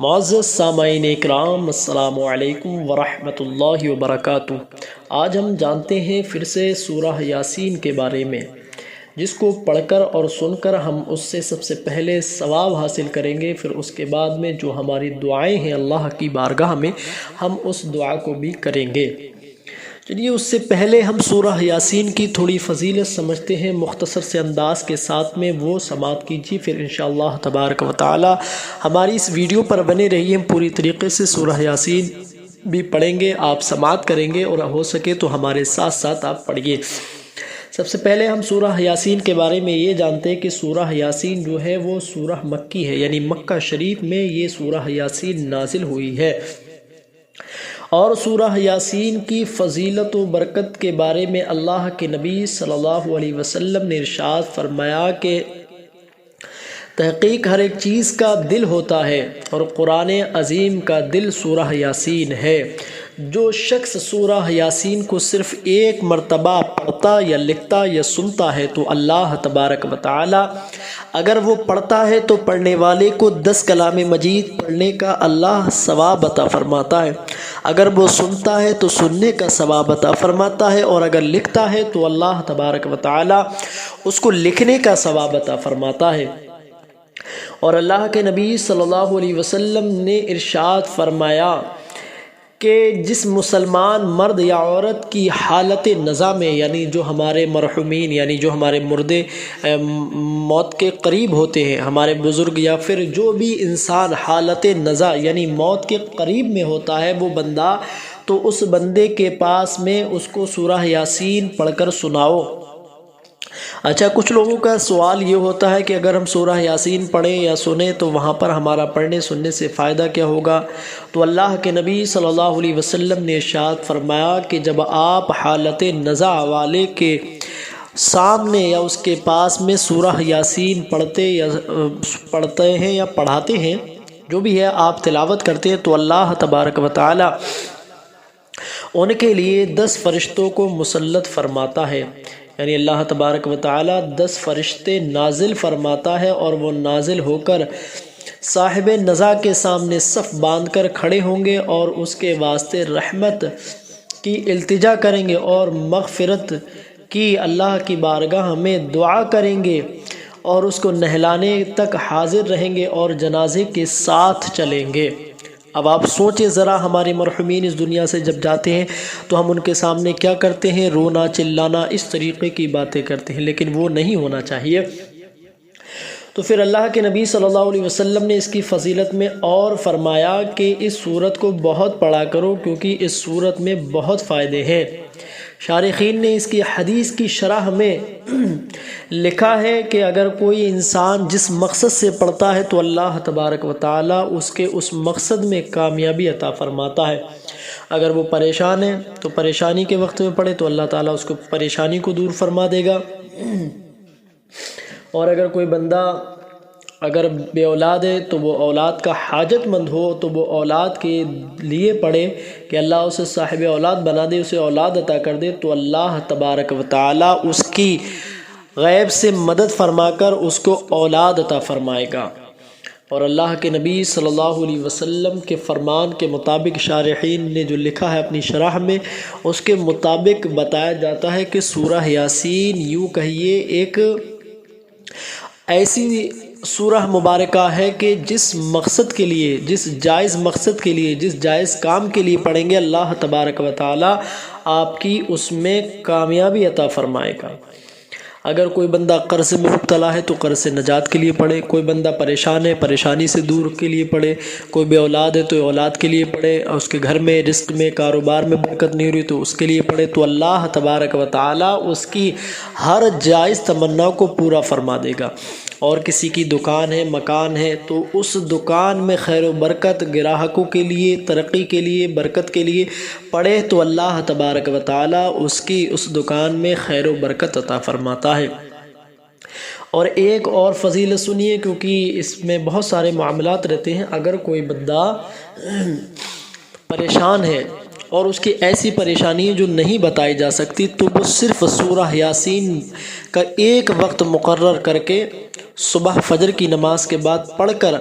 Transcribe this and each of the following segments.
معزز سامعین اکرام، السلام علیکم ورحمۃ اللہ وبرکاتہ۔ آج ہم جانتے ہیں پھر سے سورہ یاسین کے بارے میں، جس کو پڑھ کر اور سن کر ہم اس سے سب سے پہلے ثواب حاصل کریں گے، پھر اس کے بعد میں جو ہماری دعائیں ہیں اللہ کی بارگاہ میں، ہم اس دعا کو بھی کریں گے۔ چلیے اس سے پہلے ہم سورہ یاسین کی تھوڑی فضیلت سمجھتے ہیں، مختصر سے انداز کے ساتھ میں وہ سماعت کیجیے، پھر انشاءاللہ تبارک و تعالی ہماری اس ویڈیو پر بنے رہیے۔ ہم پوری طریقے سے سورہ یاسین بھی پڑھیں گے، آپ سماعت کریں گے، اور ہو سکے تو ہمارے ساتھ ساتھ آپ پڑھیے۔ سب سے پہلے ہم سورہ یاسین کے بارے میں یہ جانتے ہیں کہ سورہ یاسین جو ہے وہ سورہ مکی ہے، یعنی مکہ شریف میں یہ سورہ یاسین نازل ہوئی ہے۔ اور سورہ یاسین کی فضیلت و برکت کے بارے میں اللہ کے نبی صلی اللہ علیہ وسلم نے ارشاد فرمایا کہ تحقیق ہر ایک چیز کا دل ہوتا ہے، اور قرآن عظیم کا دل سورہ یاسین ہے۔ جو شخص سورہ یاسین کو صرف ایک مرتبہ پڑھتا یا لکھتا یا سنتا ہے تو اللہ تبارک و تعالی اگر وہ پڑھتا ہے تو پڑھنے والے کو 10 کلام مجید پڑھنے کا اللہ ثواب عطا فرماتا ہے، اگر وہ سنتا ہے تو سننے کا ثواب عطا فرماتا ہے، اور اگر لکھتا ہے تو اللہ تبارک و تعالی اس کو لکھنے کا ثواب عطا فرماتا ہے۔ اور اللہ کے نبی صلی اللہ علیہ وسلم نے ارشاد فرمایا کہ جس مسلمان مرد یا عورت کی حالت نزا میں، یعنی جو ہمارے مرحومین یعنی جو ہمارے مردے موت کے قریب ہوتے ہیں، ہمارے بزرگ یا پھر جو بھی انسان حالت نزا یعنی موت کے قریب میں ہوتا ہے وہ بندہ، تو اس بندے کے پاس میں اس کو سورہ یاسین پڑھ کر سناؤ۔ اچھا، کچھ لوگوں کا سوال یہ ہوتا ہے کہ اگر ہم سورہ یاسین پڑھیں یا سنیں تو وہاں پر ہمارا پڑھنے سننے سے فائدہ کیا ہوگا؟ تو اللہ کے نبی صلی اللہ علیہ وسلم نے ارشاد فرمایا کہ جب آپ حالت نزا والے کے سامنے یا اس کے پاس میں سورہ یاسین پڑھتے ہیں یا پڑھاتے ہیں، جو بھی ہے آپ تلاوت کرتے ہیں، تو اللہ تبارک و تعالی ان کے لیے 10 فرشتوں کو مسلط فرماتا ہے، یعنی اللہ تبارک و تعالی 10 فرشتے نازل فرماتا ہے، اور وہ نازل ہو کر صاحب نزا کے سامنے صف باندھ کر کھڑے ہوں گے اور اس کے واسطے رحمت کی التجا کریں گے اور مغفرت کی اللہ کی بارگاہ میں دعا کریں گے، اور اس کو نہلانے تک حاضر رہیں گے اور جنازے کے ساتھ چلیں گے۔ اب آپ سوچیں ذرا، ہمارے مرحومین اس دنیا سے جب جاتے ہیں تو ہم ان کے سامنے کیا کرتے ہیں؟ رونا چلانا، اس طریقے کی باتیں کرتے ہیں، لیکن وہ نہیں ہونا چاہیے۔ تو پھر اللہ کے نبی صلی اللہ علیہ وسلم نے اس کی فضیلت میں اور فرمایا کہ اس سورت کو بہت پڑھا کرو، کیونکہ اس سورت میں بہت فائدے ہیں۔ شارحین نے اس کی حدیث کی شرح میں لکھا ہے کہ اگر کوئی انسان جس مقصد سے پڑھتا ہے تو اللہ تبارک و تعالی اس کے اس مقصد میں کامیابی عطا فرماتا ہے۔ اگر وہ پریشان ہے تو پریشانی کے وقت میں پڑھے تو اللہ تعالیٰ اس کو پریشانی کو دور فرما دے گا، اور اگر کوئی بندہ اگر بے اولاد ہے تو وہ اولاد کا حاجت مند ہو تو وہ اولاد کے لیے پڑھے کہ اللہ اسے صاحب اولاد بنا دے، اسے اولاد عطا کر دے، تو اللہ تبارک و تعالی اس کی غیب سے مدد فرما کر اس کو اولاد عطا فرمائے گا۔ اور اللہ کے نبی صلی اللہ علیہ وسلم کے فرمان کے مطابق شارحین نے جو لکھا ہے اپنی شرح میں، اس کے مطابق بتایا جاتا ہے کہ سورہ یاسین یوں کہیے ایک ایسی سورہ مبارکہ ہے کہ جس مقصد کے لیے، جس جائز مقصد کے لیے، جس جائز کام کے لیے پڑھیں گے اللہ تبارک و تعالی آپ کی اس میں کامیابی عطا فرمائے گا۔ اگر کوئی بندہ قرض میں مبتلا ہے تو قرض سے نجات کے لیے پڑھے، کوئی بندہ پریشان ہے پریشانی سے دور کے لیے پڑھے، کوئی بے اولاد ہے تو اولاد کے لیے پڑھے، اور اس کے گھر میں رزق میں کاروبار میں برکت نہیں ہو رہی تو اس کے لیے پڑھے، تو اللہ تبارک و تعالی اس کی ہر جائز تمنا کو پورا فرما دے گا۔ اور کسی کی دکان ہے، مکان ہے، تو اس دکان میں خیر و برکت، گراہکوں کے لیے ترقی کے لیے، برکت کے لیے پڑھے تو اللہ تبارک و تعالی اس کی اس دکان میں خیر و برکت عطا فرماتا ہے۔ اور ایک اور فضیلت سنیے، کیونکہ اس میں بہت سارے معاملات رہتے ہیں۔ اگر کوئی بندہ پریشان ہے اور اس کی ایسی پریشانی جو نہیں بتائی جا سکتی، تو وہ صرف سورہ یاسین کا ایک وقت مقرر کر کے صبح فجر کی نماز کے بعد پڑھ کر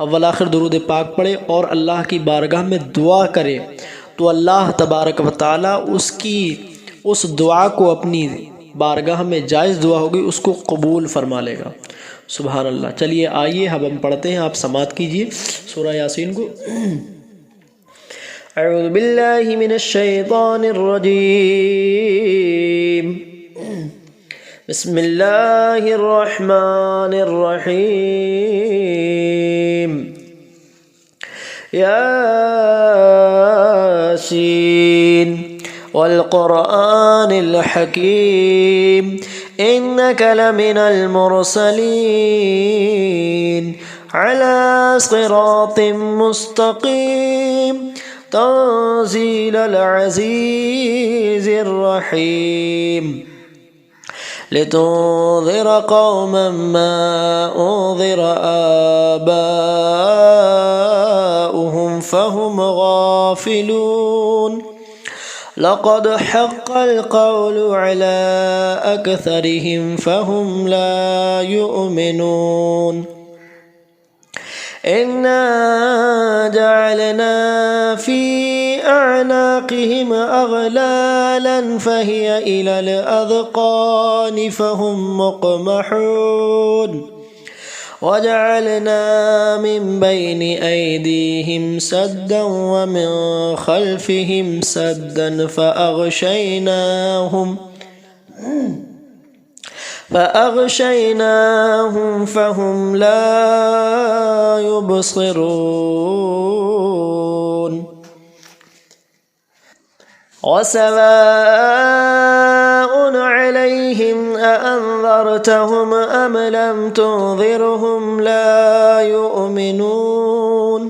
अव्वल आखिर दुरूद पाक पढ़े और अल्लाह की बारगाह में दुआ करे तो अल्लाह तबारक व तआला उसकी उस दुआ को अपनी बारगाह में जायज़ दुआ होगी उसको कबूल फरमा लेगा। सुभान अल्लाह। चलिए आइए अब हम पढ़ते हैं, आप समात कीजिए सूरह यासीन को। अऊज़ु बिल्लाहि मिनश शैतानिर रजीम। बिस्मिल्लाहिर रहमानिर रहीम। यासीन वल क़ुरआनिल हकीम इन्नका लमिनल मुरसलीन अला सिरातिम मुस्तक़ीम तंज़ीलल अज़ीज़िर रहीम लितुन्ज़िर क़ौमन मा उन्ज़िर आबाउहुम फ़हुम गाफ़िलून लक़द हक़्क़ल क़ौलु अला अक्सरिहिम फ़हुम ला युमिनून इन्ना जअलना फ़ी अअनाक़िहिम अग़लालन फ़हिय इलल अज़क़ानि फ़हुम मुक़महून वजअलना मिन बैनि ऐदीहिम सद्दन व मिन खल्फ़िहिम सद्दन फ़अग़शयनाहुम फ़हुम ला युबसिरून वसवाउन अलैहिम अअन्ज़रतहुम अम लम तुन्ज़िरहुम ला युमिनून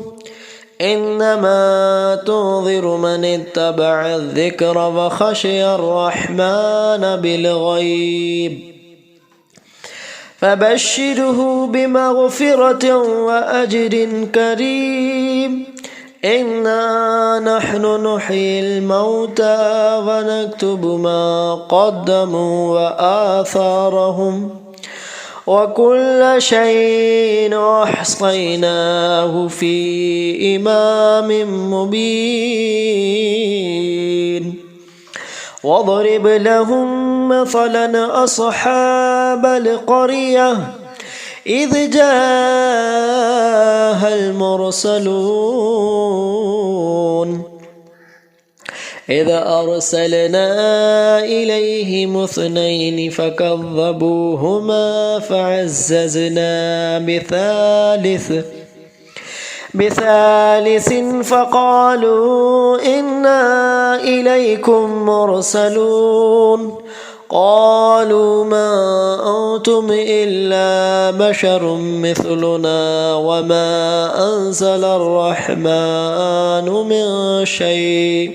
इन्नमा तुन्ज़िरु मन इत्तबअ अज़्ज़िक्र व ख़शिय अर्रहमान बिलग़ैब फ़बश्शिरहु बिमग़फ़िरतिन व अज्रिन करीम इन्ना नहनु नुह्यिल मौता व नक्तुबु मा क़द्दमू व आसारहुम व कुल्ल शैइन अहसैनाहु फ़ी इमामिन मुबीन वضرب लहुम मसलन अस्हाबल क़रियह إذ جاءها المرسلون إذ أرسلنا إليهم اثنين فكذبوهما فعززنا بثالث فقالوا إنا إليكم مرسلون قالوا ما أنتم إلا بشر مثلنا وما أنزل الرحمن من شيء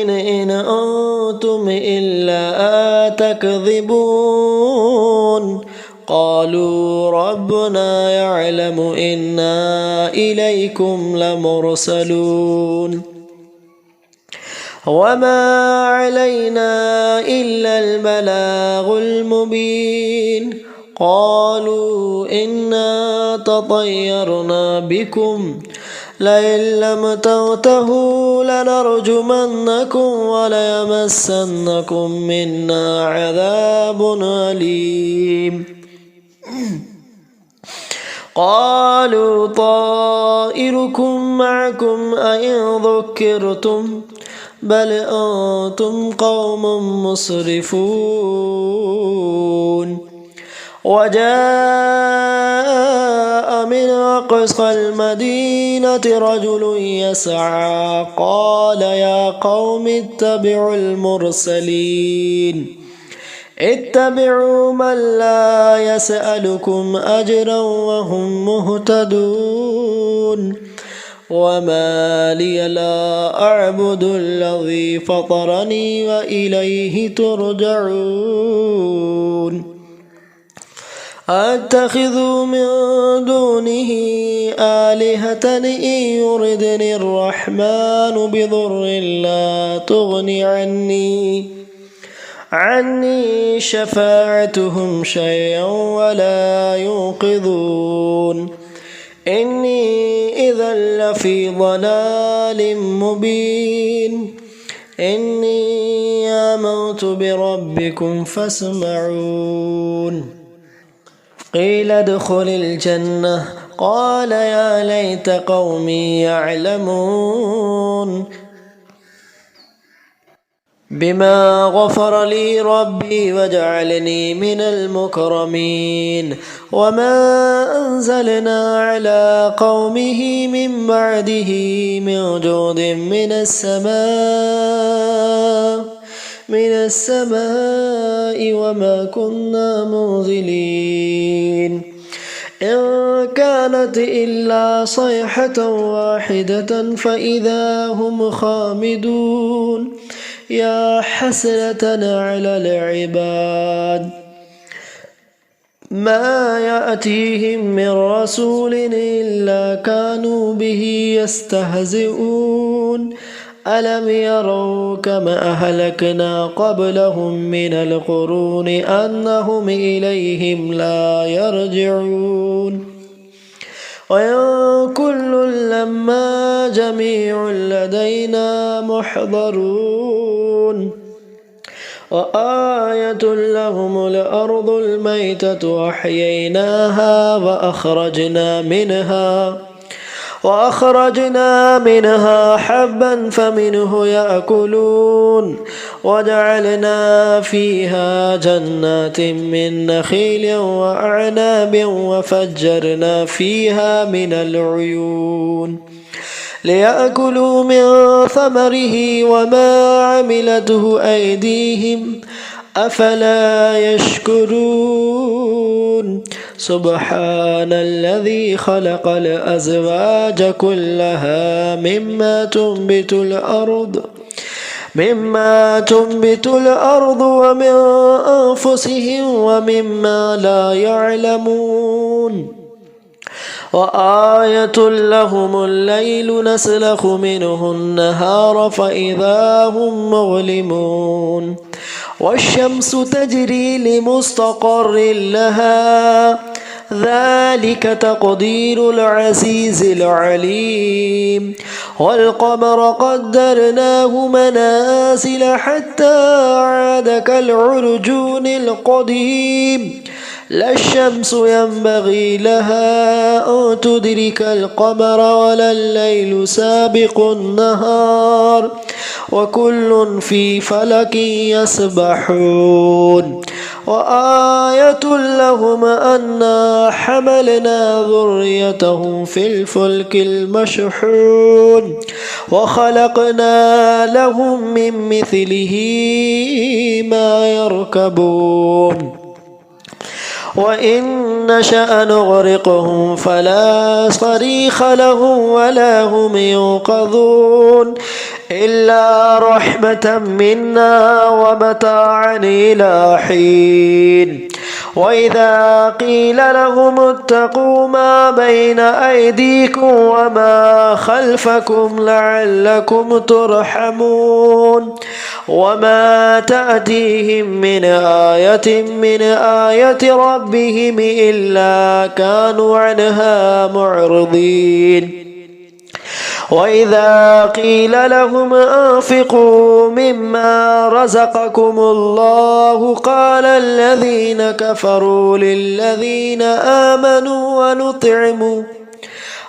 إن أنتم إلا تكذبون قالوا ربنا يعلم إنا إليكم لمرسلون وما علينا إلا البلاغ المبين قالوا إنا تطيرنا بكم لئن لم تنتهوا لنرجمنكم وليمسنكم منا عذاب أليم قالوا طائركم معكم أئن ذكرتم بل أنتم قوم مسرفون وجاء من أقصى المدينة رجل يسعى قال يا قوم اتبعوا المرسلين اتبعوا من لا يسألكم أجرا وهم مهتدون وما لي لا أعبد الذي فطرني وإليه ترجعون أتخذ من دونه آلهة إن يردني الرحمن بضر لا تغن عني شفاعتهم شيئا ولا ينقذون إني إذا لفي ضلال مبين إني آمنت بربكم فاسمعون قيل ادخل الجنة قال يا ليت قومي يعلمون بما غفر لي ربي وجعلني من المكرمين وما أنزلنا على قومه من بعده من جود من السماء وما كنا منزلين إن كانت إلا صيحة واحدة فإذا هم خامدون يا حسرة على العباد ما يأتيهم من رسول إلا كانوا به يستهزئون ألم يروا كما أهلكنا قبلهم من القرون أنهم إليهم لا يرجعون وإن كل لما جميع لدينا محضرون وآية لهم الأرض الميتة أحييناها وأخرجنا منها حبا فمنه يأكلون وجعلنا فيها جنات من نخيل وأعناب وفجرنا فيها من العيون ليأكلوا من ثمره وما عملته أيديهم أفلا يشكرون سبحان الذي خلق الأزواج كلها مما تنبت الأرض ومن أنفسهم ومما لا يعلمون وآية لهم الليل نسلخ منه النهار فإذا هم مظلمون والشمس تجري لمستقر لها ذلك تقدير العزيز العليم والقمر قدرناه منازل حتى عاد كالعرجون القديم لا الشمس ينبغي لها أن تدرك القمر ولا الليل سابق النهار وكل في فلك يسبحون وآية لهم أنا حملنا ذريتهم في الفلك المشحون وخلقنا لهم من مثله ما يركبون وإن نشأ نغرقهم فلا صريخ لهم ولا هم ينقذون إلا رحمة منا ومتاعا إلى حين وإذا قيل لهم اتقوا ما بين أيديكم وما خلفكم لعلكم ترحمون وما تأتيهم من آية ربهم إلا كانوا عنها معرضين وإذا قيل لهم أنفقوا مما رزقكم الله قال الذين كفروا للذين آمنوا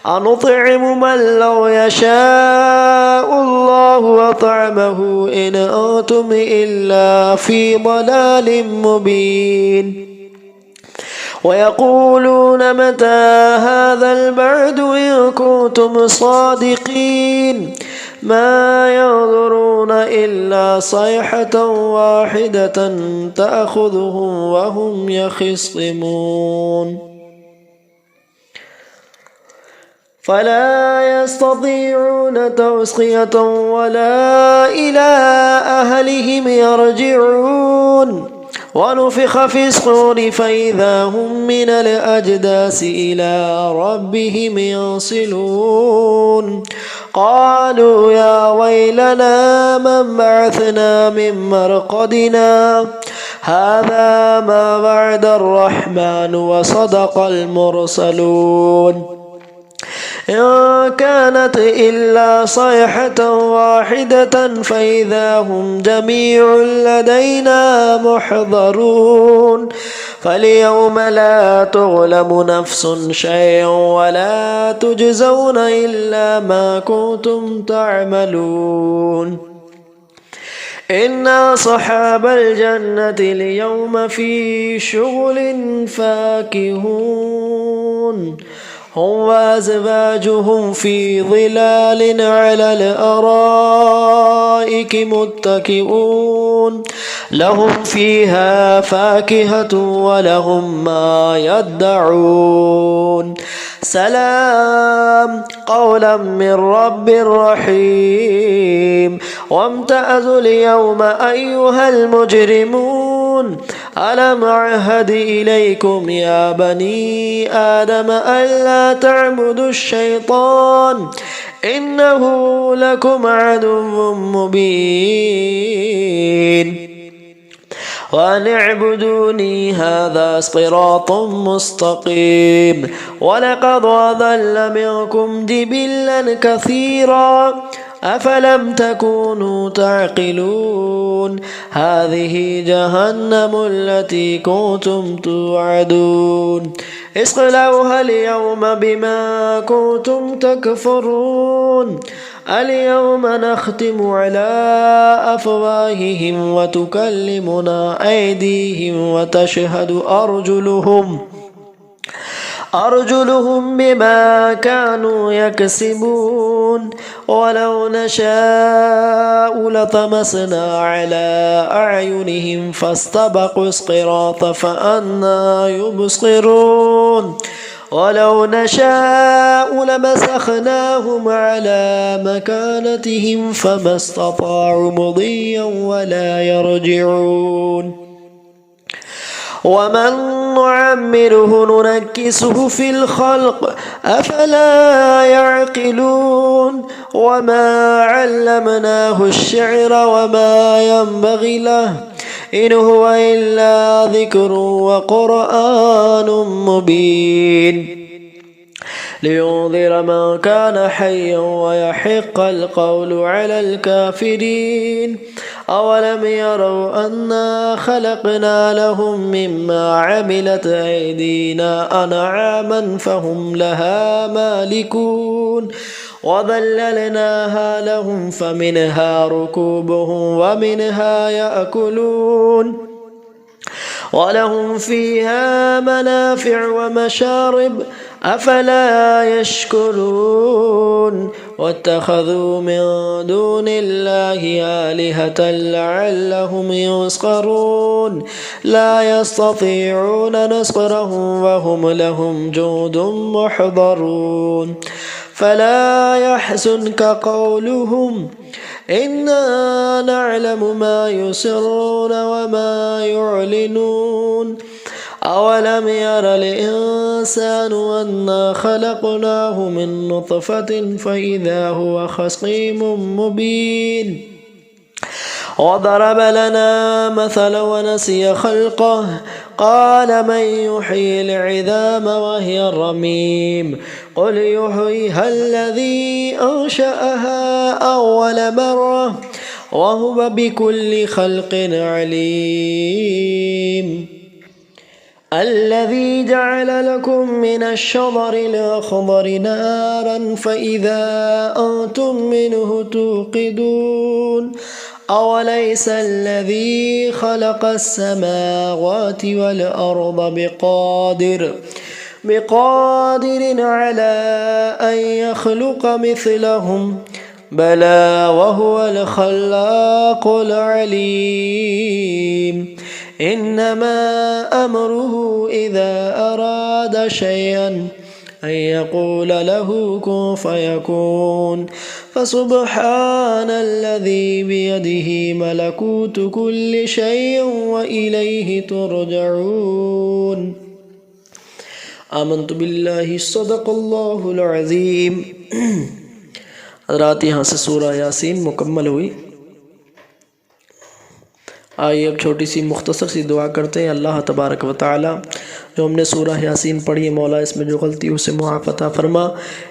أنطعم من لو يشاء الله أطعمه إن أنتم إلا في ضلال مبين ويقولون متى هذا البعد إن كنتم صادقين ما ينظرون إلا صيحة واحدة تأخذهم وهم يخصمون فلا يستطيعون توصية ولا إلى أهلهم يرجعون ونفخ في الصور فإذا هم من الأجداث إلى ربهم ينسلون قالوا يا ويلنا من بعثنا من مرقدنا هذا ما وعد الرحمن وصدق المرسلون إن كانت إلا صيحة واحدة فإذا هم جميع لدينا محضرون فاليوم لا تظلم نفس شيئا ولا تجزون إلا ما كنتم تعملون إن أصحاب الجنة اليوم في شغل فاكهون هم وأزواجهم في ظلال على الأرائك متكئون لهم فيها فاكهة ولهم ما يدعون سلام قولا من رب رحيم وامتازوا اليوم أيها المجرمون ألم أعهد إليكم يا بني آدم ألا تعبدوا الشيطان إنه لكم عدو مبين وأن اعبدوني هذا صراط مستقيم ولقد أضل منكم جبلا كثيرا أفلم تكونوا تعقلون هذه جهنم التي كنتم توعدون اصلوها اليوم بما كنتم تكفرون اليوم نختم على أفواههم وتكلمنا أيديهم وتشهد أرجلهم بما كانوا يكسبون ولو نشاء لطمسنا على أعينهم فاستبقوا الصراط فأنى يبصرون ولو نشاء لمسخناهم على مكانتهم فما استطاعوا مضيا ولا يرجعون ومن نعمره ننكسه في الخلق أفلا يعقلون وما علمناه الشعر وما ينبغي له إن هو إلا ذكر وقرآن مبين لينذر من كان حيا ويحق القول على الكافرين أولم يروا أنا خلقنا لهم مما عملت أيدينا أنعاما فهم لها مالكون وذللناها لهم فمنها ركوبهم ومنها يأكلون ولهم فيها منافع ومشارب أفلا يشكرون واتخذوا من دون الله آلهة لعلهم ينصرون لا يستطيعون نصرهم وهم لهم جند محضرون فلا يحزنك قولهم إنا نعلم ما يسرون وما يعلنون أولم ير الإنسان أنا خلقناه من نطفة فإذا هو خصيم مبين وضرب لنا مثلا ونسي خلقه قال من يحيي العظام وهي الرميم قل يحييها الذي أنشأها أول مرة وهو بكل خلق عليم الذي جعل لكم من الشجر الأخضر نارا فإذا أنتم منه توقدون أوليس الذي خلق السماوات والأرض بقادر على أن يخلق مثلهم بلى وهو الخلاق العليم إنما أمره إذا أراد شيئا أن يقول له كن فيكون فسبحان الذي بيده ملكوت كل شيء وإليه ترجعون آمنت باللہ صدق اللہ العظیم۔ حضرات یہاں سے سورہ یاسین مکمل ہوئی۔ آئیے اب چھوٹی سی مختصر سی دعا کرتے ہیں۔ اللہ تبارک و تعالی جو ہم نے سورہ یاسین پڑھی ہے مولا اس میں جو غلطی اسے معاف عطا فرما۔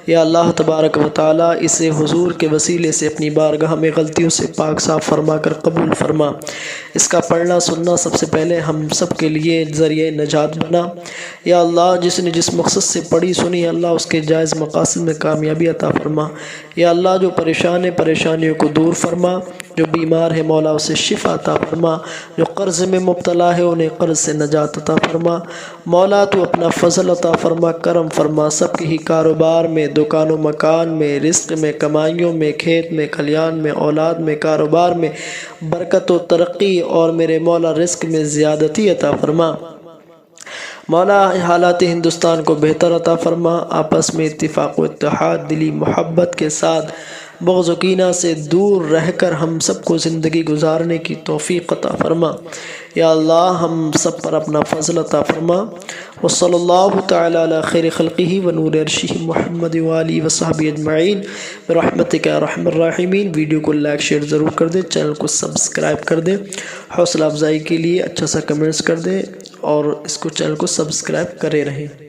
یا اللہ تبارک و تعالی اسے حضور کے وسیلے سے اپنی بارگاہ میں غلطیوں سے پاک صاف فرما کر قبول فرما۔ اس کا پڑھنا سننا سب سے پہلے ہم سب کے لیے ذریعہ نجات بنا۔ یا اللہ جس نے جس مقصد سے پڑھی سنی اللہ اس کے جائز مقاصد میں کامیابی عطا فرما۔ یا اللہ جو پریشان ہے پریشانیوں کو دور فرما، جو بیمار ہے مولا اسے شفا عطا فرما، جو قرض میں مبتلا ہے انہیں قرض سے نجات عطا فرما۔ مولا تو اپنا فضل عطا فرما، کرم فرما، سب کے ہی کاروبار میں، دکان و مکان میں، رزق میں، کمائیوں میں، کھیت میں، کھلیان میں، اولاد میں، کاروبار میں برکت و ترقی اور میرے مولا رزق میں زیادتی عطا فرما۔ مولا حالات ہندوستان کو بہتر عطا فرما، آپس میں اتفاق و اتحاد، دلی محبت کے ساتھ بغض و کینہ سے دور رہ کر ہم سب کو زندگی گزارنے کی توفیق عطا فرما۔ یا اللہ ہم سب پر اپنا فضل عطا فرما۔ وصلی اللہ تعالی علی خیر خلقہ و نور عرشہ محمد وآلہ وصحبہ اجمعین برحمتک یا ارحم الراحمین۔ ویڈیو کو لائک شیئر ضرور کر دیں، چینل کو سبسکرائب کر دیں، حوصلہ افزائی کے لیے اچھا سا کمنٹس کر دیں اور اس کو چینل کو سبسکرائب کرے رہیں۔